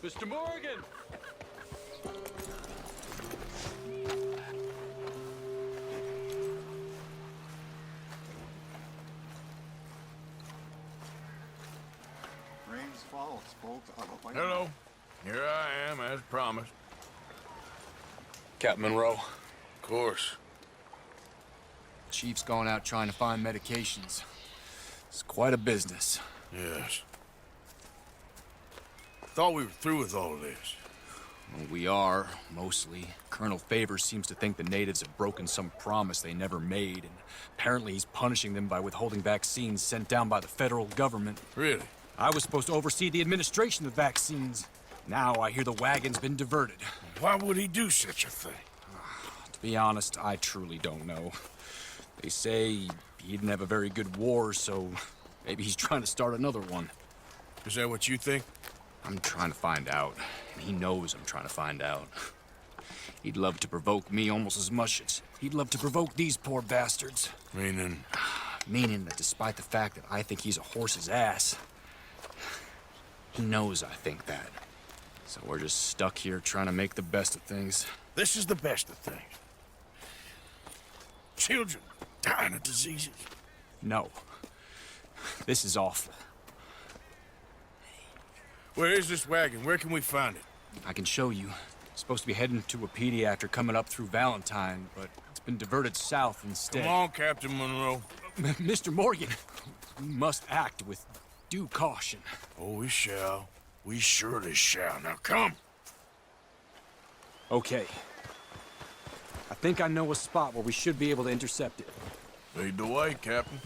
Mr. Morgan! Rains fall, spoke of a white. Hello. Here I am, as promised. Captain Monroe. Of course. Chief's gone out trying to find medications. It's quite a business. Yes. Thought we were through with all this. Well, we are, mostly. Colonel Favors seems to think the natives have broken some promise they never made, and apparently he's punishing them by withholding vaccines sent down by the federal government. Really? I was supposed to oversee the administration of vaccines. Now I hear the wagon's been diverted. Why would he do such a thing? To be honest, I truly don't know. They say he didn't have a very good war, so maybe he's trying to start another one. Is that what you think? I'm trying to find out, and he knows I'm trying to find out. He'd love to provoke me almost as much as he'd love to provoke these poor bastards. Meaning? Meaning that despite the fact that I think he's a horse's ass, he knows I think that. So we're just stuck here trying to make the best of things. This is the best of things. Children dying of diseases. No. This is awful. Where is this wagon? Where can we find it? I can show you. It's supposed to be heading to a pediatric coming up through Valentine, but it's been diverted south instead. Come on, Captain Monroe. Mr. Morgan, we must act with due caution. Oh, we shall. We surely shall. Now come. Okay. I think I know a spot where we should be able to intercept it. Lead the way, Captain.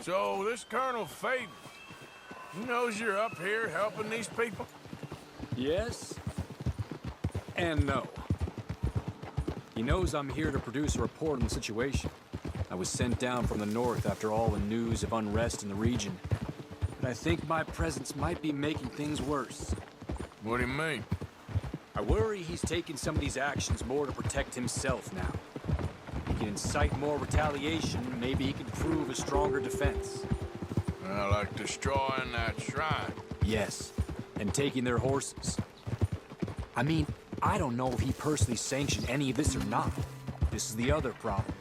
So, this Colonel Favors, he knows you're up here helping these people? Yes and no. He knows I'm here to produce a report on the situation. I was sent down from the north after all the news of unrest in the region. But I think my presence might be making things worse. What do you mean? I worry he's taking some of these actions more to protect himself now. He can incite more retaliation, maybe he can prove a stronger defense. Like destroying that shrine. Yes, and taking their horses. I mean, I don't know if he personally sanctioned any of this or not. This is the other problem.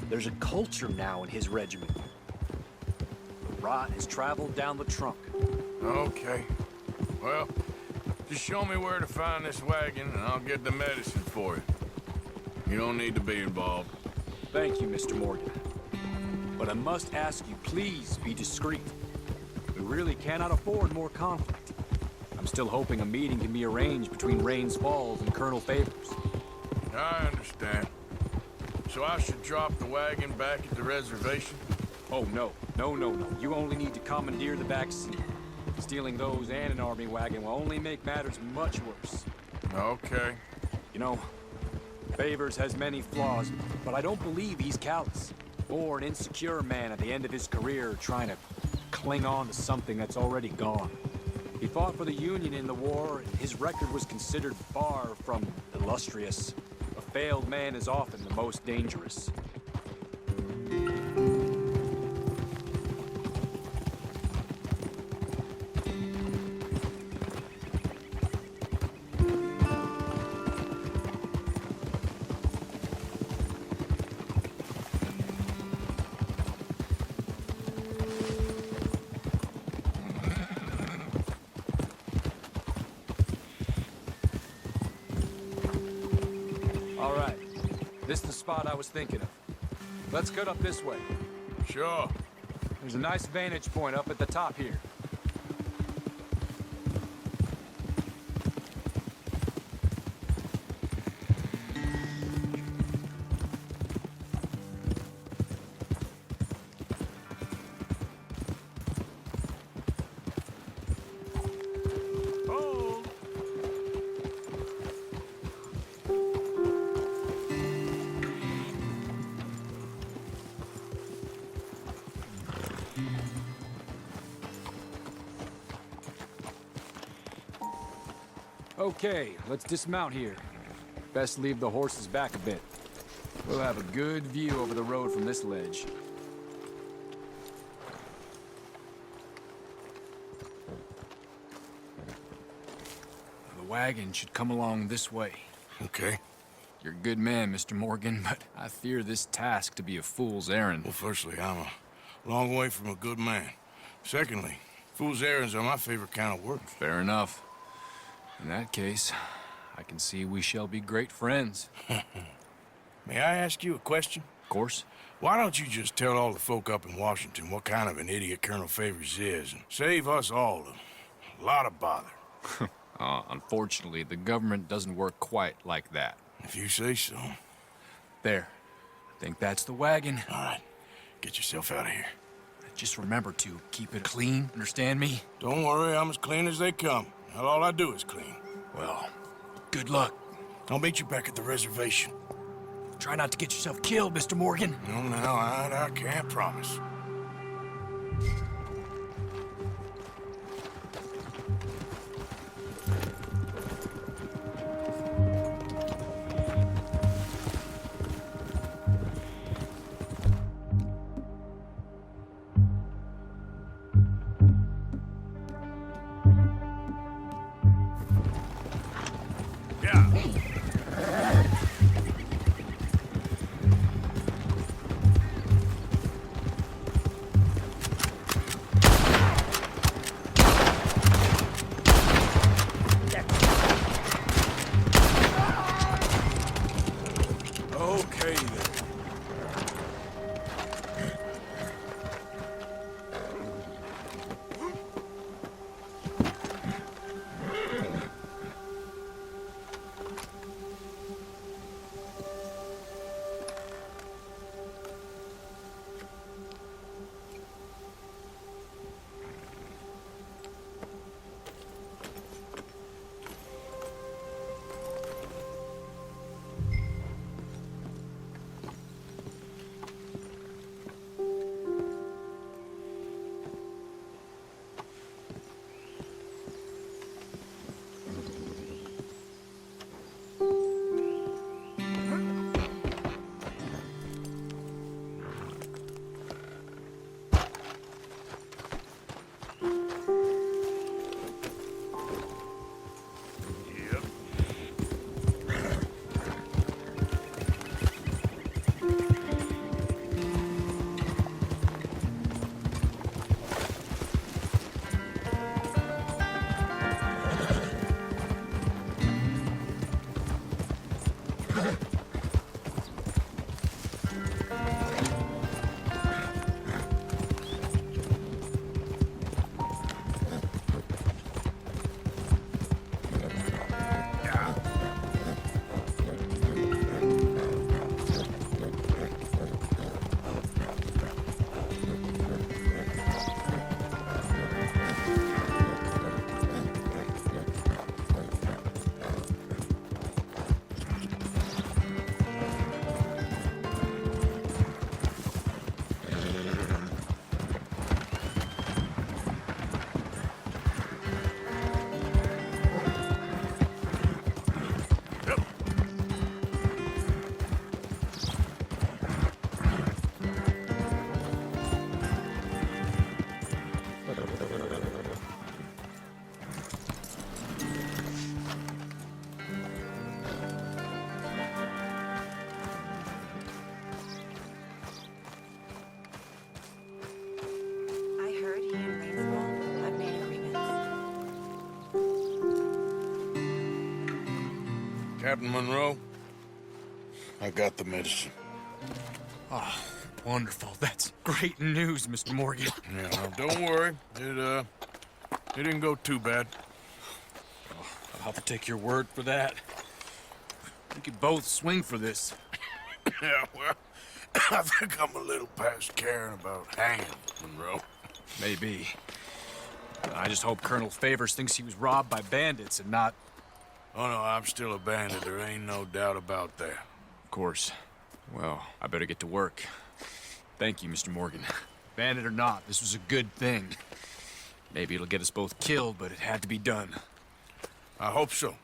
There's a culture now in his regiment. The rot has traveled down the trunk. Okay. Well, just show me where to find this wagon and I'll get the medicine for you. You don't need to be involved. Thank you, Mr. Morgan. But I must ask you, please be discreet. We really cannot afford more conflict. I'm still hoping a meeting can be arranged between Rains Falls and Colonel Favors. I understand. So I should drop the wagon back at the reservation? Oh, no. No. You only need to commandeer the back seat. Stealing those and an army wagon will only make matters much worse. Okay. You know, Favors has many flaws, but I don't believe he's callous. Or an insecure man at the end of his career trying to cling on to something that's already gone. He fought for the Union in the war, and his record was considered far from illustrious. A failed man is often the most dangerous. All right, this is the spot I was thinking of. Let's cut up this way. Sure. There's a nice vantage point up at the top here. Hold! Okay, let's dismount here. Best leave the horses back a bit. We'll have a good view over the road from this ledge. The wagon should come along this way. Okay. You're a good man, Mr. Morgan, but I fear this task to be a fool's errand. Well, firstly, I'm a long way from a good man. Secondly, fool's errands are my favorite kind of work. Fair enough. In that case, I can see we shall be great friends. May I ask you a question? Of course. Why don't you just tell all the folk up in Washington what kind of an idiot Colonel Favors is and save us all a lot of bother? Unfortunately, the government doesn't work quite like that. If you say so. There. I think that's the wagon. All right. Get yourself out of here. Just remember to keep it clean, understand me? Don't worry, I'm as clean as they come. Now, all I do is clean. Well, good luck. I'll meet you back at the reservation. Try not to get yourself killed, Mr. Morgan. No, I can't promise. Okay, then. Captain Monroe, I got the medicine. Oh, wonderful. That's great news, Mr. Morgan. Yeah, well, don't worry. It didn't go too bad. I'll have to take your word for that. We could both swing for this. Yeah, well, I think I'm a little past caring about hanging, Monroe. Maybe. I just hope Colonel Favors thinks he was robbed by bandits and not... Oh, no, I'm still a bandit. There ain't no doubt about that. Of course. Well, I better get to work. Thank you, Mr. Morgan. Bandit or not, this was a good thing. Maybe it'll get us both killed, but it had to be done. I hope so.